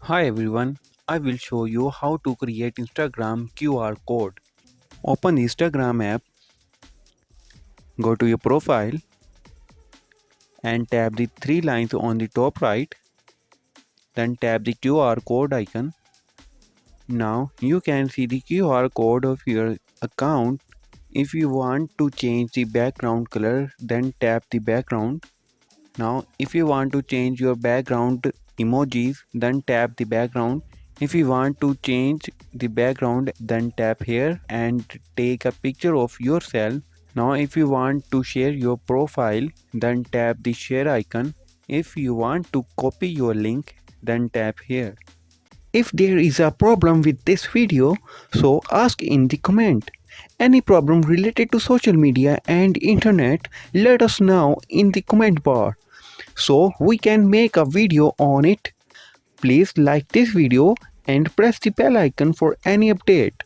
Hi everyone, I will show you how to create Instagram QR code. Open the Instagram app, go to your profile and tap the three lines on the top right, then tap the QR code icon. Now you can see the QR code of your account. If you want to change the background color, then tap the background. Now if you want to change your background emojis, then tap the background. If you want to change the background, then tap here and take a picture of yourself. Now if you want to share your profile, then tap the share icon. If you want to copy your link, then tap here. If there is a problem with this video, so ask in the comment. Any problem related to social media and internet, let us know in the comment bar so we can make a video on it. Please like this video and press the bell icon for any update.